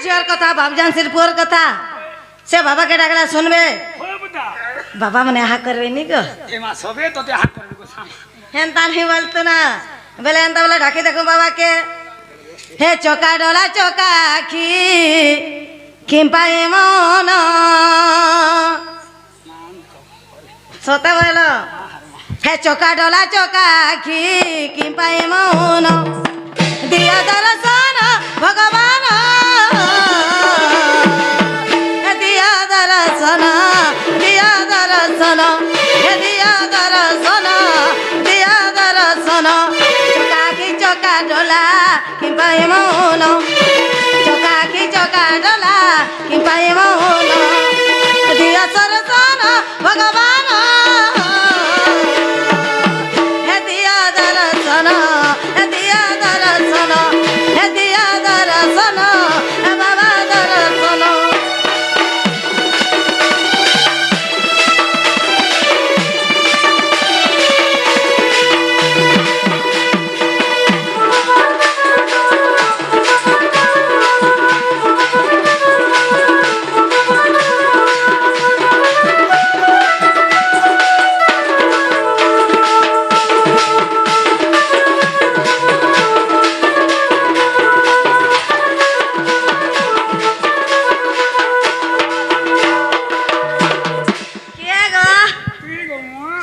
ঝিওর কথা বাবজান শিরপুর কথা সে বাবাকে ডাকলা শুনবে বাবা মানে আহা করবে নি গো হেনতা নেই বলতো না বলে হেনতা বলে ডাকি দেখো বাবাকে হে চোকা ডলা চোকা আখি কিম্পাই মন সতা বল হে চোকা ডলা চোকা আখি কিম্পাই মন দিয়া দর্শন ভগবান দিয়া দর্শন দিয়া দর্শন দিয়া দর্শন দিয়া দর্শন চোকা আখি চোকা ডলা কিম্পাই মন চোকা আখি চোকা ডলা কিম্পাই মন দিয়া দর্শন ভগবান হে দিয়া দর্শন হে দিয়া দর্শন হে দিয়া দর্শন হে বাবা দর্শন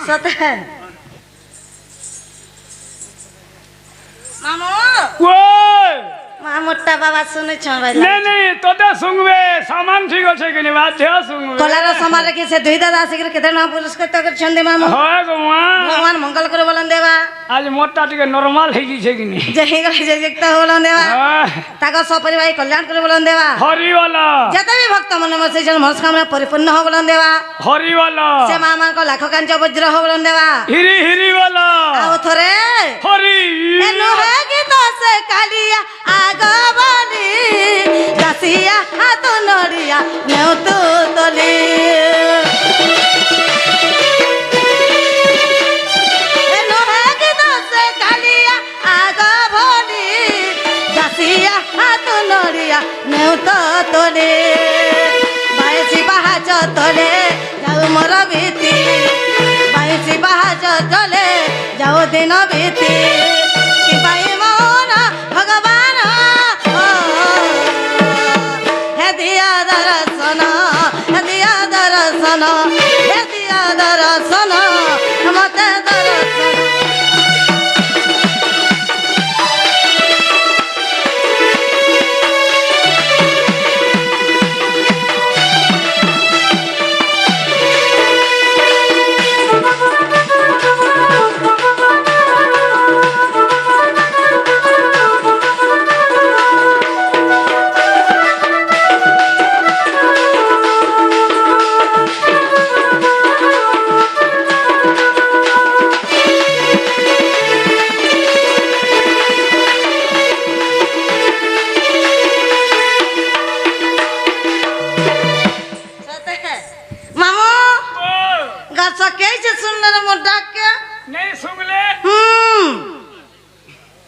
সতে মামু মামুরটা বাবা শুনেছ তোতে শুনবে সামান ঠিক আছে কিনি বাধ্য শুনবে কলার সমাজ রেখে সে দুই দাদা আসিকি কেতে না পুরস্কৃত করছেন মামু হয় গো মা ভগবান মঙ্গল করে বলেন দেবা আজ মোটটা টিকে নরমাল হয়ে গেছে কিনি যে হিগলে যে জিক্ত বলেন দেবা তাকে সপরিবার কল্যাণ করে বলেন দেবা হরিওয়ালা যেতে বি ভক্ত মনে মনে সেই মনস্কামনা পরিপূর্ণ হোক বলেন দেবা হরিওয়ালা সে মা মানক লাখ কাঞ্চ বজ্র হোক বলেন দেবা হিরি হিরিওয়ালা ଆଉ ଥରେ হরি ନୁହେଁ ଗୀତ ସେ କାଲିଆ ଆଗ ବୋଲି ଦାସିଆ ହାତ ନଡ଼ିଆ ନେଉତୁ ତଲି ନୁହେଁ ଗୀତ ସେ କାଲିଆ ଆଗ ବୋଲି ଦାସିଆ ହାତ ନଡ଼ିଆ ନେଉତ ତଲି ବାଇଶି ପାହାଚ ତଲେ ଯାଉ ମୋର ବିତି ବାଇଶି ପାହାଚ ତଲେ ଯାଉ ଦିନ ବିତି କି ପାଇ ମନ ଭଗବାନ ହେ ଦିଆ ଦର୍ଶନ ହେ ଦିଆ ଦର୍ଶନ ହେ ଦିଆ ଦର୍ଶନ ମତେ ଦର୍ଶନ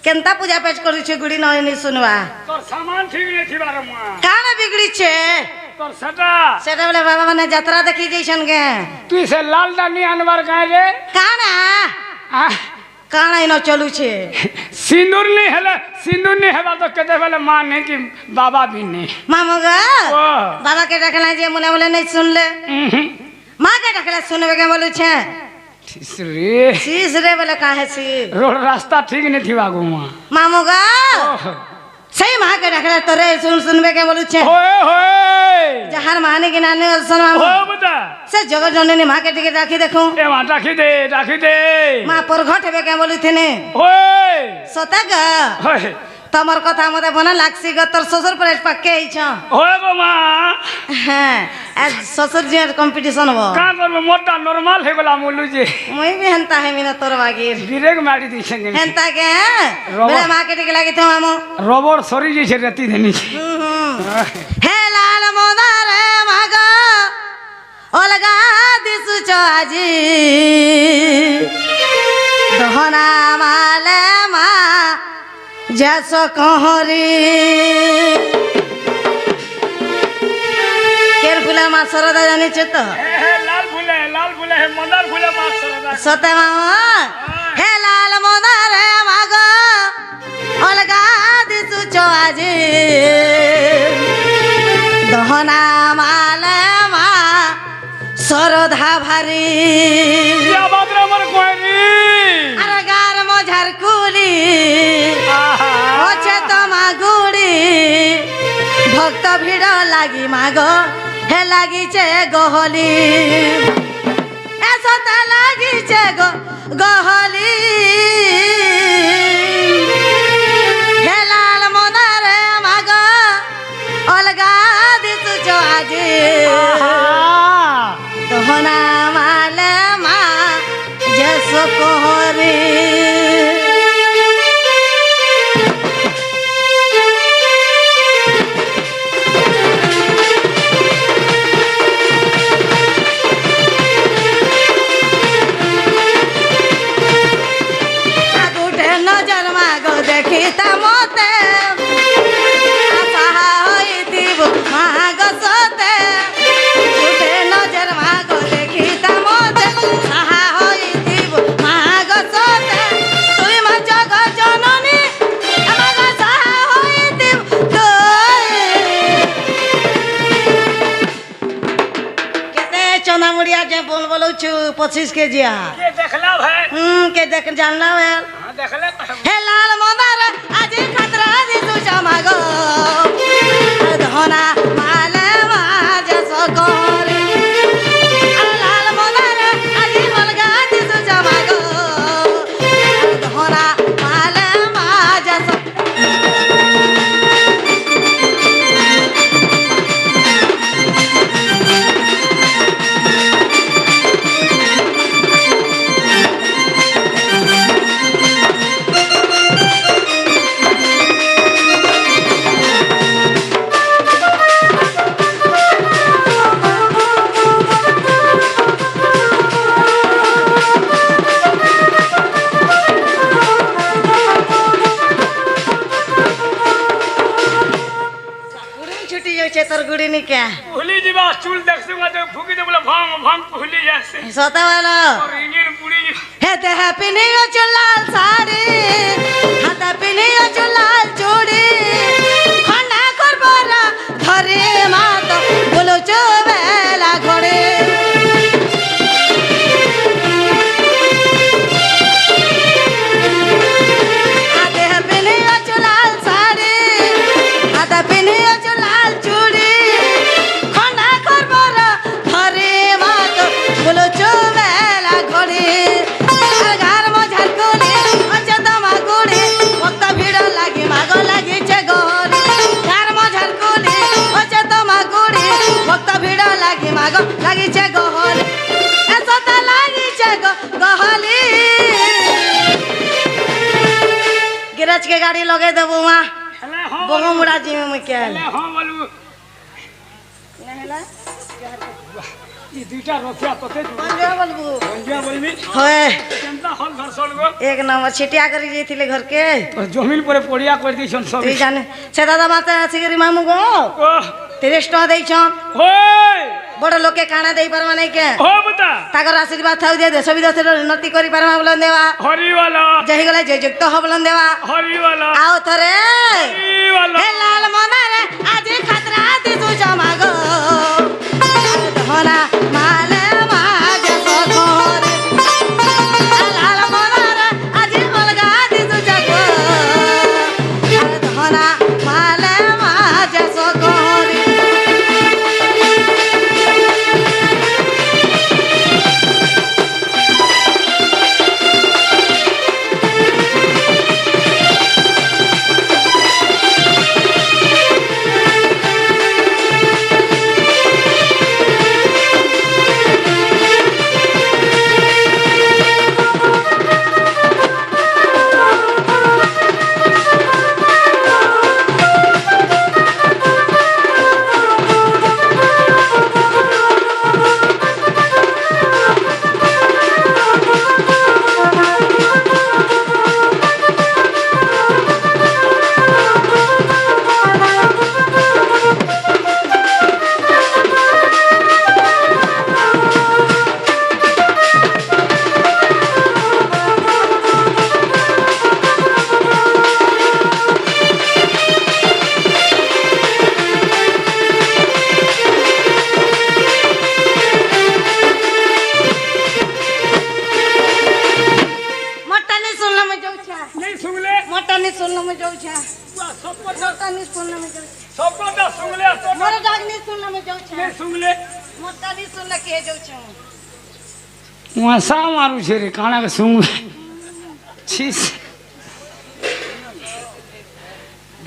কেনতা পূজা পেচ করিছে গুড়ি নয়নি শুনবা তোর সামান ঠিক নেই থিবার মা কানে বিগড়িছে তোর সেটা সেটা বলে বাবা মানে যাত্রা দেখি যাইছন গে তুই সে লালটা নি আনবার গায়ে কানা কানা ইনো চলুছে সিন্দুর নি হেবা তো কেতে বেলে মা নেই কি বাবা भी नहीं মামু গা ও বাবা কে ডাকলা যে মনে মনে नहीं सुनले মা কে ডাকলা শুনবে কে বলুছে शीश रे बोले काहे सी रोड रास्ता ठीक नहीं थी बागो मामू गा सही माँ के रखले तोरे सुनबे के बोलू छे होए जहार माने के नाने सुन मामू हो बता से जगह जननी माँ के टिके राखी देखो ए माँ राखी दे माँ पर घटे के बोलू थे ने होए सता गा होए तमर कथा मते बना लागसी ग तोर ससुर पर पक्के ही छ होए गो माँ हां आज ससुर जी कंपटीशन हो का करबो मोटा नॉर्मल हे गला मोलू जी मुई भी हंता है मिना तोर बागीर ब्रेक मारी दी संगे हंता के बले मार्केट के लागे थे मामू रबर सरी जी छे रेती देनी हे लाल मोदार मागा ओलगा दिसु चाजी दहना माले मा जैसो कहरी সরদা জানিছ তো হে লাল ফুলে হে মন্দার ফুলে মা সরদা সতে মামা হে লাল মদারে মাগ অলগা দিছু আজি দহনা মালে মা সরধা ভারি ইয়া বাদরে আমার কইরি আর গার মঝার কুলি অছে তোমা গুড়ি ভক্ত ভিড় লাগি মাগ হে লাগিছে গহলি এসতে লাগিছে গহলি হে লাল মদারে মাগ অলগা দিছু আজি দহনা মালে মা জস কোহরি আগুটে নজর মাগো দেখিতা মতে আশা হইতিব মাগ সতে উঠে নজর মাগো দেখিতা মতে আশা হইতিব মাগ সতে তুই মা জগ জননী মাগ সাহা হইতিব কেতে চনা মুড়িয়া যে বল বলছু 25 কেজিয়া কে দেখলা ভাই কে দেখ জানলা হ্যাঁ দেখলে হে লাল মদার আজি খাতরা দিছু জামাগো ধনা মালে মাজ সকরি লাল মদার আজি অলগা দিছু জামাগো ধনা মালে মাজ ছুটি যাচ্ছে তোর গুড়ি নিকে ভুলি যাবা চুল দেখছো মতে ফুকি দে বলে ভং ভং ভুলি যাচ্ছে সতা বলো আর ইঞ্জিন পুড়ি হেতে হ্যাপি নিউ চুলাল শাড়ি হাতে পিনিও চুলাল চুড়ি খন্ডা করবরা ধরে মাত বলো চবেলা ঘড়ে হাতে হ্যাপি নিউ চুলাল শাড়ি হাতে পিনিও চুলাল চুড়ি খন্ডা করবরা ধরে মাত বলো চবেলা ঘড়ে গার মঝার কুলি অছে তোমা গুড়ি ভক্ত ভিড় লাগি মাগ লাগিছে গহলি গার মঝার কুলি অছে তোমা গুড়ি ভক্ত ভিড় লাগি মাগ লাগিছে গহলি এসতে লাগিছে গহলি गिरज के गाड़ी लगे देबो मां হেলে হ্যাঁ बहु मुड़ा जी में क्या হেলে হ্যাঁ বলু এই দুইটা রথিয়া তোতে पंजा बोलबू বঞ্জিয়া বলবি होए কেনতা হল ধরছল গো एक नंबर छिटिया करी जेथिले घर के তো জমিন পরে পড়িয়া করে দিছন সব তুই জানে সে দাদা মাতে আসিগরি মামু গো ও 30 টাকা দেইছন ওই বড় লোকে কানা দেই পারবা নাই কে ও বতা তাকর আশীর্বাদ থাউ দিয়ে দেশ বিদেশের উন্নতি করি পারবা বলন দেওয়া হরিওয়ালা যেহি গলে যে যুক্ত হবলন দেওয়া হরিওয়ালা আও থরে হরিওয়ালা হে লাল মনারে আজি খাতরা দিছু জামাগো ধনা মালে মাজ সকরে লাল মনারে আজি অলগা দিছু জাগো ধনা মালে মাজ সকরে सुंगले मोर डाक नहीं सुनला मैं जाऊ छे सुंगले मोटा नहीं सुनला के जाऊ छे वसा मारू छे रे काना के सुंगले छीस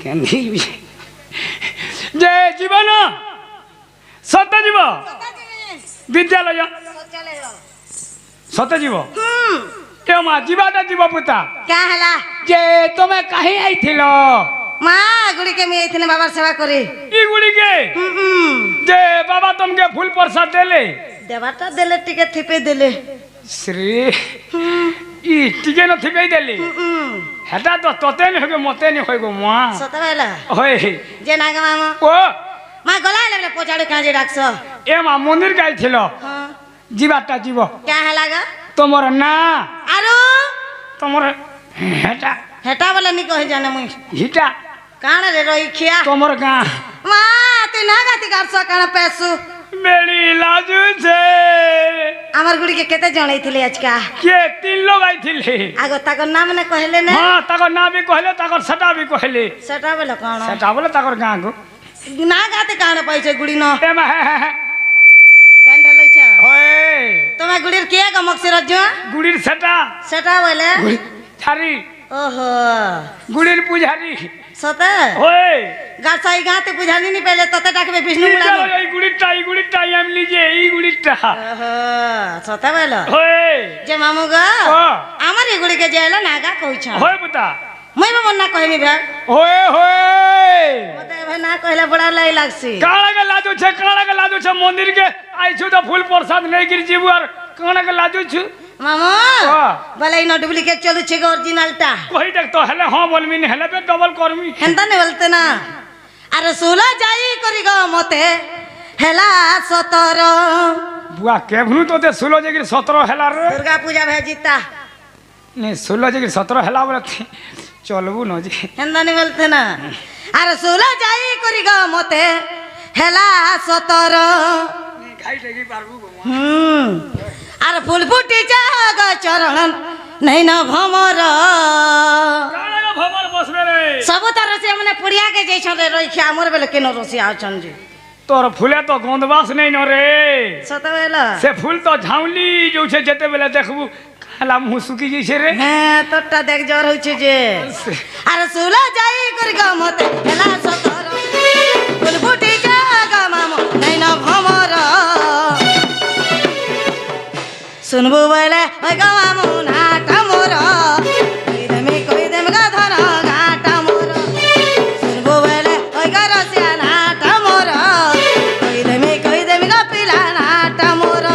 केंदी जय जीवन सत्य जीव विद्यालय सत्य जीव के मा जीवाटा जीव पुता क्या हला जे तुम्हें कहीं आई थिलो माँ गुड़ी के में इतने बाबा सेवा करे ई गुड़ी के जे बाबा तुमके फूल प्रसाद देले देवाटा देले टिके थिपे देले श्री ई टिके न थिपे देले हेटा तो तोते नहीं होगे मते नहीं होगो मां सतवेला होय जे नागा मामा ओ माँ गला लेले पोचाड़े काजे डाकस ए मा मंदिर गाई थिलो हां जीवाटा जीव क्या हलागा तोमर ना आरो तोमर हेटा हेटा वाला नहीं कहे जाने मुई हिटा काण रे रोई खिया तोमर गा माँ तू ना गाती गारस काण पैसु मेरी लाजू छे আমার গুড়ি কে কেতে জଣାইছিলে আজকা के तीन लोग आई थिले আগো তাকর নাম নে কইলে না हां ताकर ना भी कहले ताकर सटा भी कहले সেটা বলে কোন सटा बोले ताकर गां को না গাতে কাণ পাইছে গুড়ি ন ए मा প্যান্ট লইছ ओए তোমা গুড়ির কে গো মক্সি রজ गुड़ीर सटा সেটা বলে थारी ओहो गुड़ीर पुजारी সতে ओए গাছাই গাতে বুঝানি নি পেলে ততে ডাকবে বিষ্ণু ई মুলা चलो ई गुड़ीटा हम लीजिए ई गुड़ीटा ओहो সতে বলে ओए যে মামু গো ओ আমার এই গুড়ি কে জেলা নাগা কইছ होय बता মই বাবা না কইমি ভাই ओए होए মতে ভাই না কইলা বড়া লাই লাগছি काला के लाजू छे मंदिर के आई छु तो फूल प्रसाद नहीं गिर जीबू और काला के लाजू छु मामू हाँ। বলে ইনো ডুপ্লিকেট চলুছে গো অরিজিনালটা कोई देख तो हेले हां बोलमी नहीं हेले पे डबल करमी হেন্দা নে বলতে না আর সুলা যাই করি গো মতে হেলা 17 बुआ केभनु तो दे 16 जगिर 17 हेला रे दुर्गा पूजा भेजिता नहीं 16 जगिर 17 हेला बोले चलबू न जी হেন্দা নে বলতে না আর সুলা যাই করি গো মতে হেলা 17 खाई टेगी पारबू गो আর ফুল ফুটি জাগ চরণ নাই না ভমর काला के भवन बसबे रे सब तार से हमने पुड़िया के जैसन रे रखिया मोर बेले केन रोसी आछन जी तोर फूले तो गंधवास नहीं न रे सतवेला से फूल तो झाउली जो छे जेते बेले देखबू खाला मुंह सुकी जइसे रे হ্যাঁ তোরটা দেখ জ্বর হচ্ছে যে আর সুলা যাই করি গো মতে হেলা 17 ফুল ফুটি জাগ মামু নাই না ভমর শুনবো বলে ওই গো মামু নাটা মোর কই দেম গা ধন গাটা মোর শুনবো বলে ওই গো রসিয়া নাটা মোর কই দেম গা পিলা নাটা মোর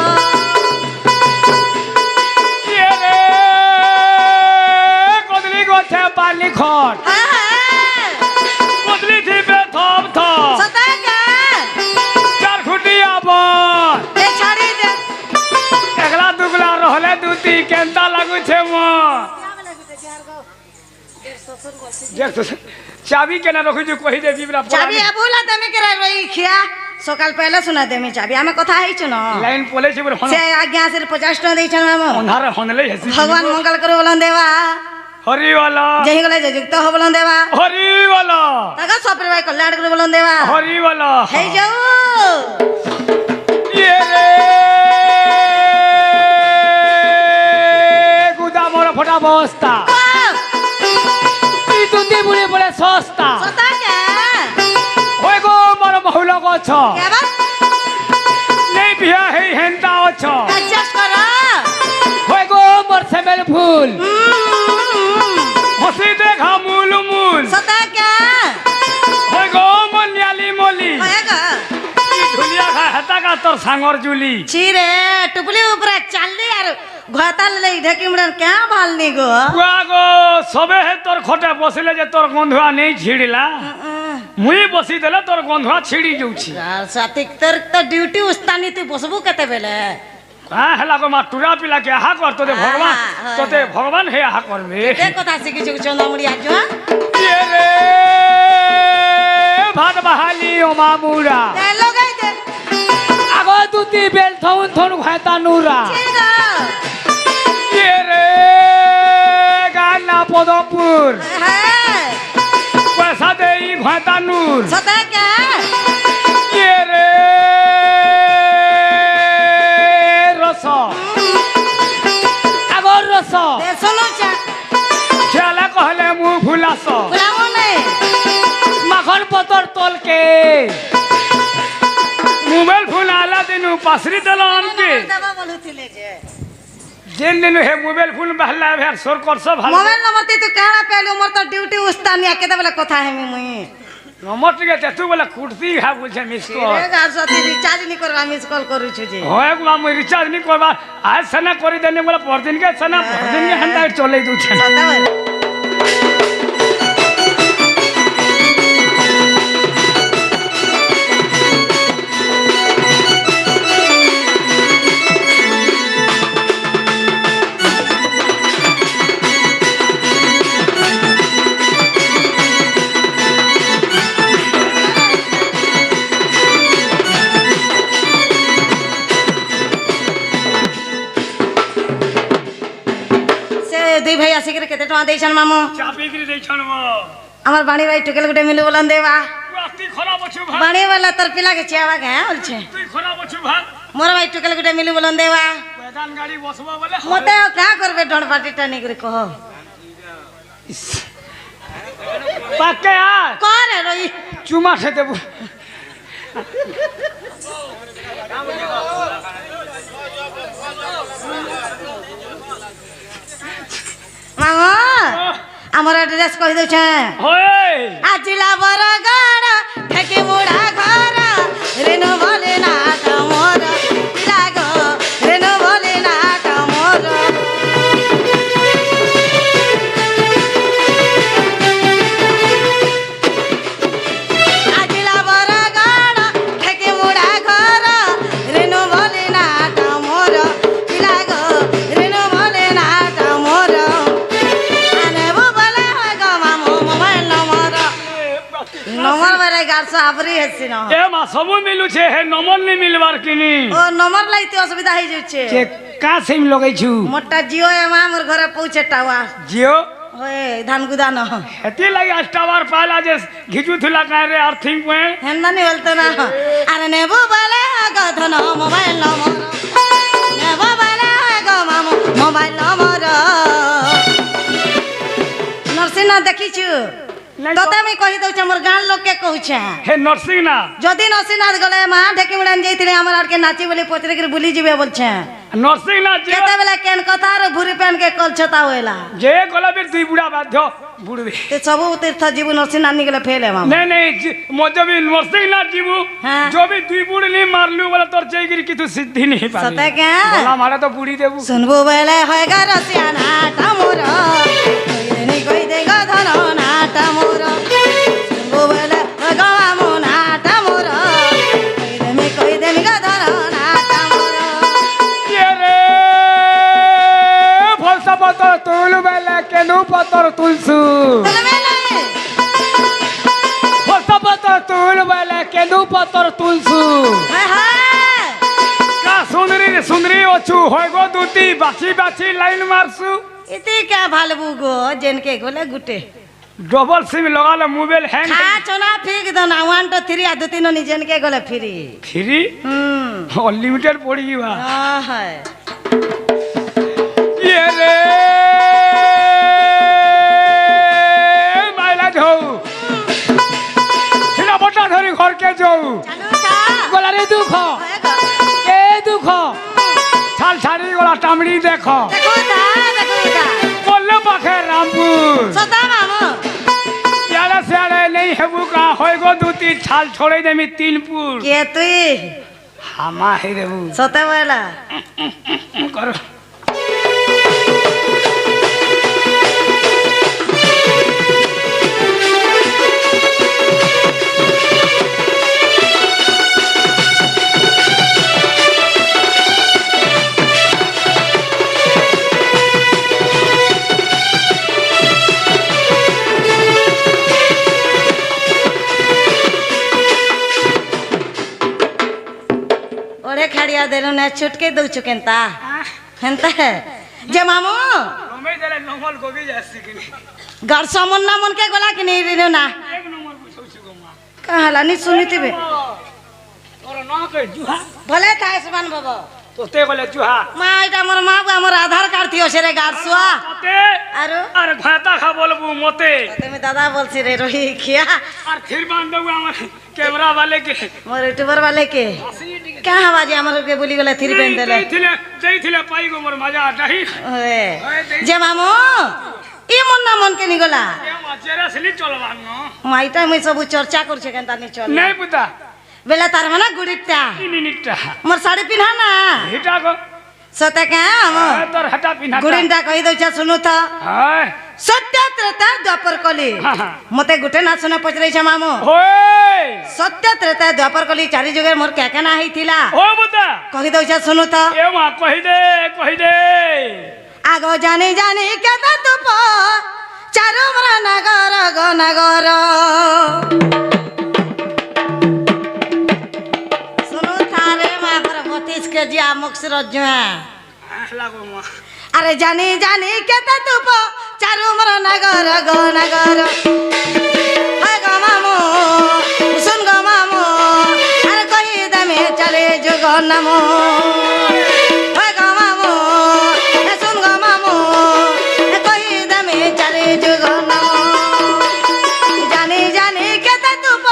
ये रे कोदली गोछे पानी खट कोदली थी पे थप थप সতাকা चार खुटिया बन এ ছাড়ি দে एकला दुगला रहले दूती केंता लागू छे मो देख तो चाबी केना रखु जो कहि दे बिबरा চাবি আবুলা তুমি করে রই খিয়া সকাল পহলে শুনা দেমি চাবি আমি কথা হইছো না लाइन पोले छे बोले সে আজ্ঞা আসে 50 টাকা দেইছ না মামু अंधार होनले हसी ভগবান মঙ্গল করে বলন দেবা हरि वाला যেহি গলে যে যুক্ত হ বলন দেবা हरि वाला তাকা সপরে ভাই কল্যাণ করে বলন দেবা हरि वाला হেই যাও ये रे गुदा मोर फटा बस्ता ई तुंदी बुले बोले सस्ता সতাকা होय गो मोर बहुला गछ কেবা नहीं बिया है हेंता अछ অ্যাডজাস্ট করো होय गो मोर सेमेल फूल हसी देखा मूल मूल সতাকা होय गो मनियाली मोली হয়েগা ई ढुलिया खा हता का तोर सांगर जुली ছিরে টুপলি উপরে চাললি আর ঘাতাল লই ঢেকি মুড়ন কে ভালনি গো बुआ गो सबे है तोर खोटे बसिले जे तोर गंधुआ नहीं छिड़िला मुई बसी देले तोर गंधुआ छिड़ी जाउछि আর সাতিক তোর তো ডিউটি উস্তানি তুই বসবু কেতে বেলে का हला को मा टुरा पिला के आहा कर तो दे भगवान हाँ, तो दे भगवान हे आहा करबे কে কথা শিখিছো চন্দামুড়ি আজ ये रे भात बहाली ओ मामुरा তে লগাই দে আগো দুতি বেল থউন থন খাতা নুরা ঠিক ये रे गाना पदपुर হ্যাঁ पैसा दे ई खाता नूर সতা কে कल के मोबाइल फोन आला दिन पासरी दल हमके दबा बोलुथिले जे जेन दिन हे मोबाइल फोन बहला भेर सोर कर सब भालो मोबाइल नंबर ते तू काना पहले मोर तो ड्यूटी उस्तानिया केते बेला কথা হেমি মুই नंबर टिके ते तू बोला कुर्ती खा बोल मिस को रे गार साथी रिचार्ज नहीं करवा मिस कॉल करू छु जे होय को मैं रिचार्ज नहीं करबा आज सना करी देने बोला पर दिन के सना पर दिन के हंदा चले दू छ सदा দুই ভাই আসি করে কেতে টাকা দেইছন মামু चाबी गिरी दे छन मो আমার বাণী ভাই টুকেল গুটে মিলু বলান দেবা रास्ती खराब अछि भाई বাণী वाला তোর পিলা কে চিয়াবা কে বলছে तू खराब अछि भाई মোর ভাই টুকেল গুটে মিলু বলান দেবা पैदल गाड़ी बसबा बोले মতে কা করবে ডন পার্টি টানি করে কহ पक्के यार করে রই चुमा से देबू মামু আমার অ্যাড্রেস কই দউছে होय আজিলা বরগড় ঠেকি মুড়া ঘর রেনু বলে না মোর লাগো রেনু বলে না মোর আজিলা বরগড় ঠেকি মুড়া ঘর রেনু বলে না মোর লাগো রেনু বলে না মোর আনেবো বলে গো মামু মোবাইল নম্বর বেড়ে গাড়ছো আবরি হেছি না ए मा सब मिलु छे हे नंबर नहीं मिलबार किनी ও নম্বর লাইতে অসুবিধা হয়ে যাচ্ছে के का सिम लगै छु মোটা জিও এমা মোর ঘরে পৌঁছে টাওয়া जियो ওই ধান গুদান हेती लगी अस्टावर पाला जे घिचु थुला काय रे अर्थिंग पे হেন্দানি বলতো না আরে নেবো বলে গো ধন মোবাইল নম্বর নেবো বলে গো মামু মোবাইল নম্বর নরসিংহ দেখিছু नहीं তোতে আমি কহি দউছে মোর গান লোককে কହୁছে हे नरसिंह ना যদি নরসিংনাথ গলে মা ঢেকি মুড়ান যাইতিলে আমার আরকে নাচি বলে পচরে করে বুলি যাবে বলছে नरसिंह ना जे কেতে বেলা কেন কথা আর ভুরি প্যান কে কলছতা হইলা जे गला बेर दुई बुढ़ा बाध्य बुढ़वे ते सबु तीर्थ जीव नरसिंह नानी गले फेल है मामा नहीं नहीं मजे भी नरसिंह ना जीवू हाँ। जो भी दुई बुढ़ नहीं मारलू बोला तोर जयगिरी की तू सिद्धि नहीं पाली सते क्या बोला मारा तो बुढ़ी देबू सुनबो बेले होएगा रसिया नाटा मोर कोई देगा धन नाटा मोर सुनबो बेले होएगा मामू नाटा मोर कोई देगा धन नाटा मोर ये रे फलसा पतर तुल बेले केनु पतर तुलसु चल बेले फलसा पतर तुल बेले केनु पतर तुलसु हाय हाय का सुंदरी ओछु होयगो दुती बाची बाची लाइन मारसु इति क्या भालबू गो जेनके गोले गुटे डबल सिम लगा ले मोबाइल हैंग खा चोना फिक दो ना 1 2 3 आ 2 3 नि जेनके गोले फ्री फ्री अनलिमिटेड पड़ी बा है ये रे माइला जो सिना बटा धरी घर के जो चालू का गोला रे दुख होएगा ए दुख छाल छाड़ी गोला टामड़ी देखो देखो दा बोले पाखे रामपुर सदा मामू याले सेले नहीं हेबू का होयगो दुती छाल छोड़े देमी 3 पुर के तुई हामा हे देबू सते वाला कर ओरे खड़िया देलो ने छुटके दउ चुकेंता हेंता जे मामू हमें जरा नॉर्मल गोभी जास्ती कि घर समन ना मन के गोला कि नहीं रिनो ना एक नंबर पूछौ छु गमा कहला नि सुनितिबे और ना कह जुहा भले था आसमान बाबा তোতে গলে জুহা মা এটা আমার মা আমার আধার কার্ড থিও সেরে গাড়ছুয়া তোতে আরো আর ঘাতা খা বলবু মতে তুমি দাদা বলছি রে রহি খিয়া আর ফির বান দেবো আমার ক্যামেরা वाले के মোর ইউটিউবার वाले के कहाँ बाजे আমার के बोली गले থ্রি পেন দেলে যেইছিলে পাই গো মোর মজা ডাহি ওয়ে যে মামু ই মন না মন কে নিগলা এ মাছেরা সলি চলবান ন মাইটা মই সব চর্চা করছে কেন তানি চল নাই পুতা বেলা তার মানে গুড়িটা ইনিনিটা মোর শাড়ি পিনা না হিটা গো সতে কে আমো তোর হটা পিনা গুড়িটা কই দউছা শুনু তো হায় সত্য ত্রেতা দ্বাপর কলি মতে গুটে না শুনে পচরাইছে মামু ওই সত্য ত্রেতা দ্বাপর কলি চারি যুগের মোর কে না হইতিলা ও পুতা কই দউছা শুনু তো এ মা কহি দে আগো জানি জানি কেতা তুপ চারু মর নগর গো নগর শুনু থারে মা পর 32 কেজি আমক সিরজুয়া লাগো মা আরে জানি জানি কেতা তুপ চারু মর নগর গো নগর হয় গো মামু শুন গো মামু আরে কহি দামে চলে যুগ নামো হয় গো মামু শুন গো মামু কহি দামে চলে যুগ নামো জানি জানি কেতা তুপ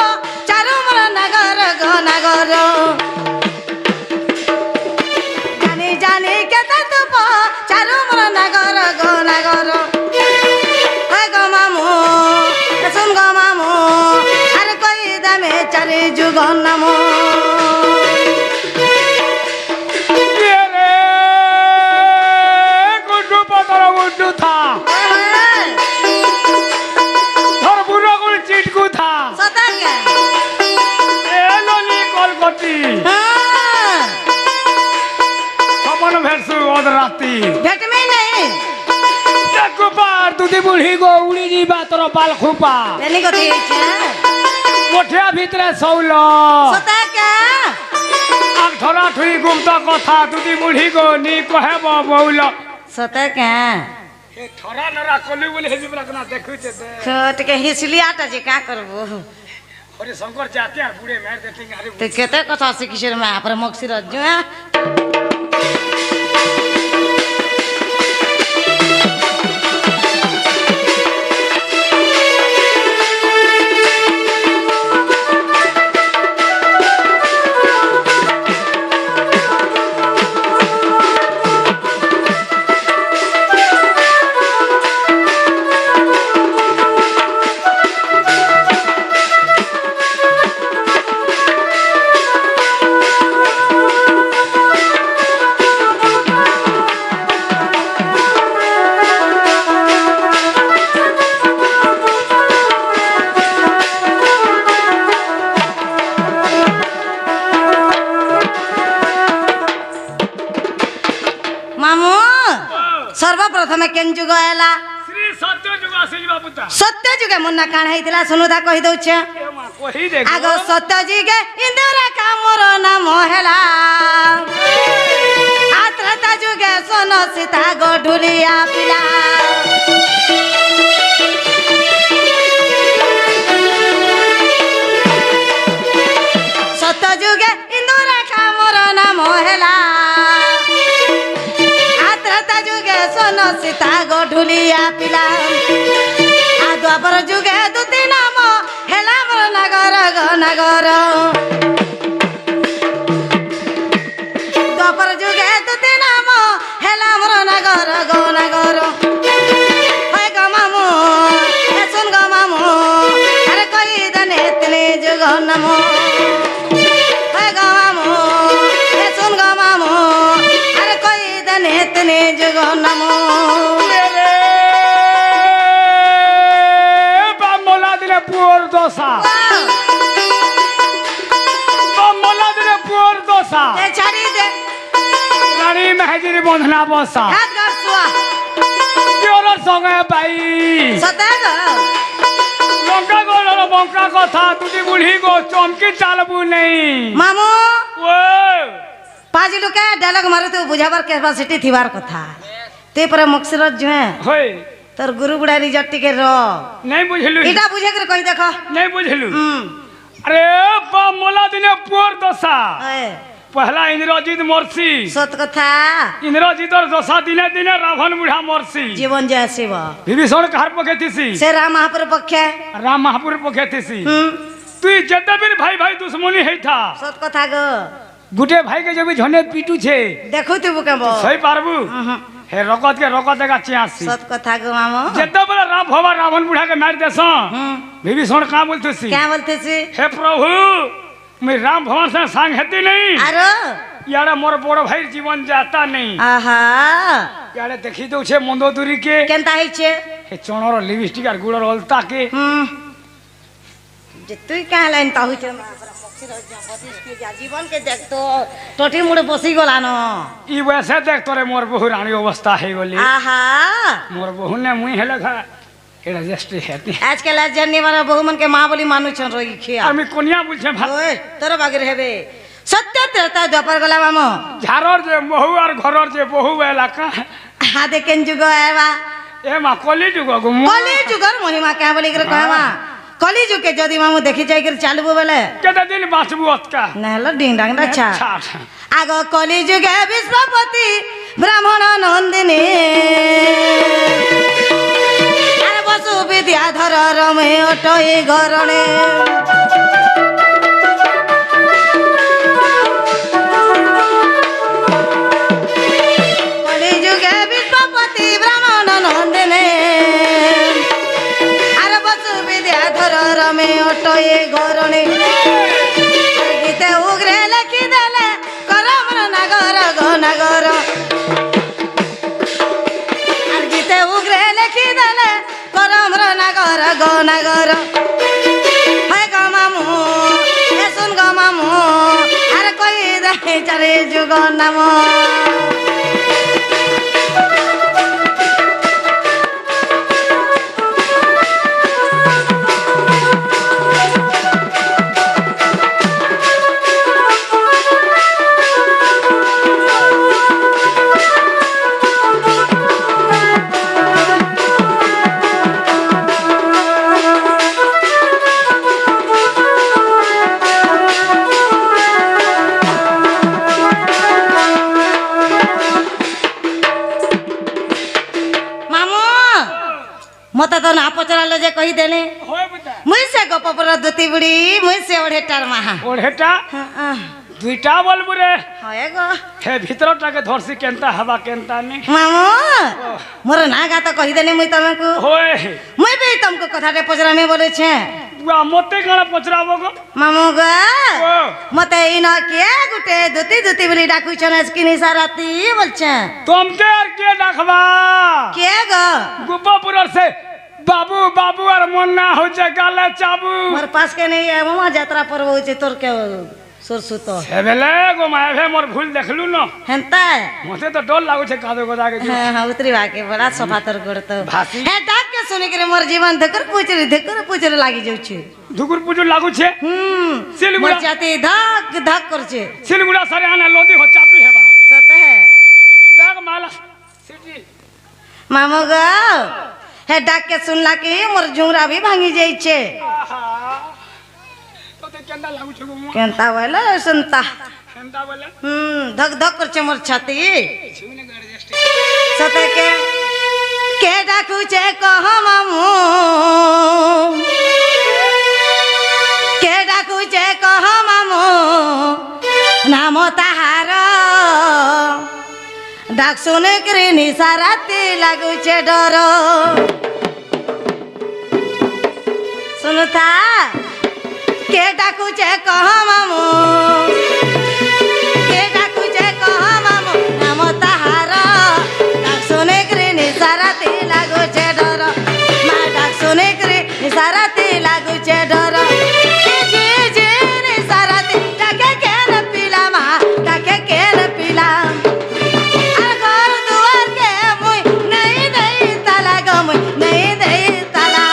চারু মর নগর গো নগর জানি জানি কেতা তুপ চারু মর নগর গো নগর হয় গো মামু শুন গো মামু আরে কই দামে চারি যুগ নামো রে গুড্ডু পতর গুড্ডু থা ধর বুড়ো গুল চিটকু থা সতাকে এলনি কলকতি সপন ভেসু ওদ রাতি ভেটমে নেই কুপার দুদি বুড়ি গো উড়ি যা তোর বাল খুপা এনি গতি হইছে কোঠিয়া ভিতরে শৌল সতাকে আর ধরা ঠুই গুপ্ত কথা দুদি বুড়ি গো নি কহেব বউল সতাকে এ থরা নরা কলি বলি হেজিবলা কনা দেখুছে দে छोटके हिसलियाटा जे का करबो হরি শঙ্কর জাতি আর বুড়ে মের দেখি আরে ते केते कथा सिकिसर में पर मक्सी रज्जु मामू सर्वप्रथम केन जुग आला শ্রী সত্য যুগ আসিল বাবুতা सत्य जुगे मुन्ना काण हैतिला सुनुदा कहि दउछे এ মা কহি দে आगो सत्य जुगे इंदुरा का मोर नाम हेला आत्रता जुगे सोन सीता गो ढुलिया पिला सत्य जुगे इंदुरा का मोर नाम हेला आत्रता जुगे सोन सीता गो ढुलिया पिला आ द्वापर जुगे दुती नाम हेला मोर नगर गो नगर द्वापर जुगे दुती नाम हेला मोर नगर गो नगर होय गो मामू ए सुन गो मामू अरे कहि दने तने जुग नमो होय गो मामू ए सुन गो मामू अरे कहि दने तने जुग नमो বামলা দিলে পুর দশা বামলা দিলে পুর দশা ए छाड़ी दे রানী মেহেজির বন্ধনা বসা हाथ कर सुआ তোর সঙ্গে পাই सतेग লঙ্কা গলর বঙ্কা কথা তুই বুড়ি গো চমকি চালবু নেই मामू ও पाजी लोके डायलॉग मारे तो बुझाबर कैपेसिटी थिबार कथा ते पर मक्सरत जो है হই तोर गुरु बुढ़ा रिजल्ट टिके रो নাই বুঝলু इटा बुझे कर कहि देखो নাই বুঝলু আরে বামলা দিলে পুর দশা ए पहला इंद्रजित मरसी सत कथा इंद्रजितर दशा दिने दिने रावण बुढ़ा मरसी जीवन जय शिव विभीषण काहार पखे थीसी से राम महापुर पक्षे राम महापुर पखे थीसी তুই যেতে বীর ভাই ভাই দুশ্মনী হেইথা सत कथा गो গুটে ভাইকে যদি ঝনে পিটু ছে देखो तू केबो সই পারবু হে রকত কে রকত গাছি আসি सत कथा गो मामो যেতে বলে রাম ভবা রাবণ বুড়া কে মার দেছ বিভীষণ কা বলতেছি क्या बोलते छी হে প্রভু मैं राम भगवान से संग हेती नहीं आरो यारे मोर बड़ भाई जीवन जाता नहीं आहा यारे देखी दो छे मंदोदुरी के केनता है छे हे चणर लिपस्टिक और गुड़र अलता के जे तू क्या लाइन ताहु छे जीवन के देख तो टोटी मुड़े बसी गला न ई वैसे देख तोरे मोर बहु रानी अवस्था है बोली आहा मोर बहु ने मुई हेले खा एड़ा जस्ट हेती आजकल जन्नी वाला बहु मन के मां बोली मानु छन रोई खिया আমি কোনিয়া বলছে ভাই ओए तोर बागेर हेबे सत्य तेरता द्वापर गला मामो ঝাড়র যে বহু আর ঘরর যে বহু এলাকা हा देखेन जुग आवा এ মা কলি যুগ গুমু कली जुगर महिमा क्या बोली कर कहवा कली जुग के जदी मामू देखि जाय कर चालबो बेले কেতে দিন বাঁচবু অতকা नहलो डिंग डांग अच्छा अच्छा आगो कली जुगे विश्वपति ब्राह्मण नंदिनी अरे बसु विद्याधर रमे ओटई घरणे कली जुगे विश्वपति ब्राह्मण नंदिनी अरे बसु विद्याधर रमे ओटई घरणे गीते उग्रे लिखि देले करमर नगर गो नगर আর গীতে উগ্রে লিখি দেলে করমর নগর গো নগর হয় গো মামু এ শুন গো মামু আর কই দে চারে যুগ নাম मत तो ना पचराले जे कही देले होय बुता मुई से गप पर दुती बुड़ी मुई से ओढेटार माहा ওড়েটা দুইটা বলবু রে হয় গো হে ভিতরটাকে ধরছি কেনতা হবা কেনতা নি मामू मोर ना गा तो कही देने मुई तमको होय मुई भी तुमको कथाटे पचरा में बोले छे মতে কানা পচরাবো গো मामू गो ও मते इन के गुटे दुती दुती बुली डाकू छन स्किनी साराती बोल छे তোমকে আর কে ডাকবা के गो গোপাপুরের সে बाबू बाबू আর মন না হচ্ছে গালে চাবু मोर पास के नहीं है मामा यात्रा पर हो छे तोर के सुरसु तो হেবেলে গো মায়ে মোর ভুল দেখলু ন हेंता মতে তো ডর লাগুছে কাদো গোদা के हां हां उतरी बाके बड़ा सफा तोर गोड़ तो भासी। हे डाक के सुनि के मोर जीवन धकर पूछरे लागी जाउ छे ধুকুর পুজুর লাগুছে मोर जाती धक धक कर छे সিলগুড়া সারে আনা লদি हो चापी हेबा सत है देख माला सिटी मामू गो हे डाक के सुनला कि मोर झुमरा भी भांगी जाई छे आहा तो ते केंदा लाଗୁছে গো মু केनता वाला सुनता केंदा बोले धक धक कर छे मोर छाती छुने गाड़ जस्ट सत के डाकू छे कह मामू के डाकू छे कह मामू नाम ताहार डाक सुने करे निसाराती लागू छे डर सुनता के डाकू छे कह मामू के डाकू छे कह मामू नाम ताहार डाक सुने करे निसाराती लागू छे डर मा डाक सुने करे निसाराती लागू छे डर जे जे निसाराती डाके केन पिला मा डाके केन पिला घर दुआर के मुई नहीं दई ताला गो मुई नहीं दई ताला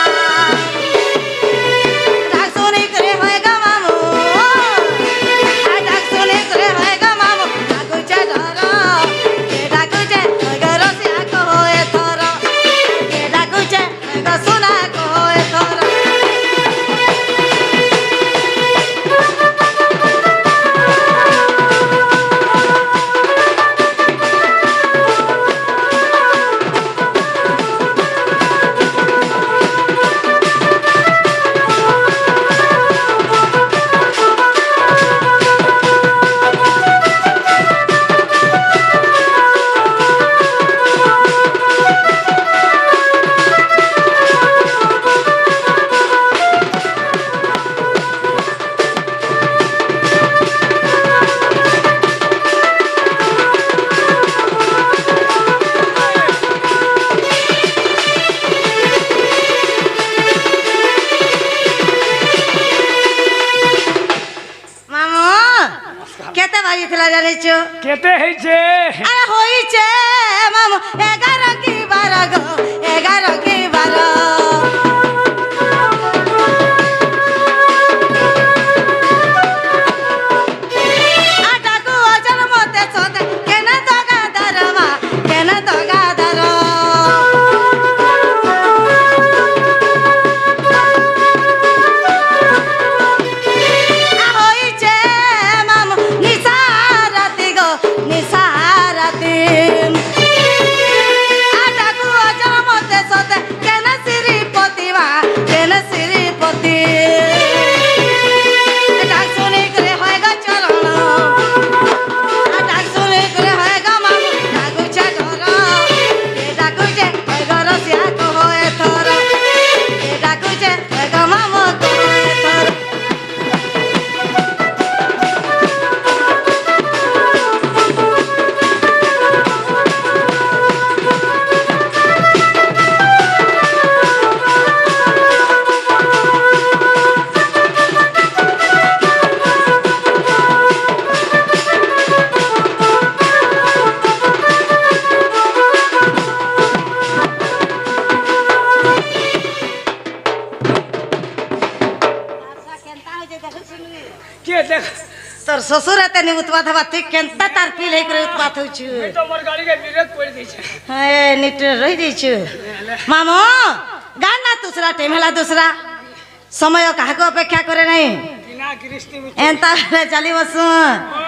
डाक सुने करे होय गा मामू নমস্কার কেতে বাজিଥିଲା জানিছো কেতে হইছে আরে হইছে মামু 11 কি 12 গো 11 কি 12 আটাকু অজর মতে সদে কেন দগা দরমা কেন দগা দর হইছে মামু নিসারাতি গো নিসারাতি আটাকু অজর মতে সদে কেন শ্রীপতি মা কেন শ্রীপতি ডাক শুনি করে হয় গো চরণ ডাক শুনি করে হয় গো মামু ডাকুছে ঘর ডাকুছে হয় ঘর সিয়া কহ এথর ডাকুছে হয় গো মামু কহ এথর কে দেখ তোর শ্বশুর এতে নি উৎপাত হবা তুই কেনতা তার পিল হয়ে করে উৎপাত হইছু এই তো মোর গাড়িকে ব্রেক করে দিয়েছে হ্যাঁ নিটে রই দিছু মামু গান না দুসরা টাইম হেলা দুসরা সময় কাহাকে অপেক্ষা করে নাই বিনা কৃষ্টি এন্তা চালি বসু ও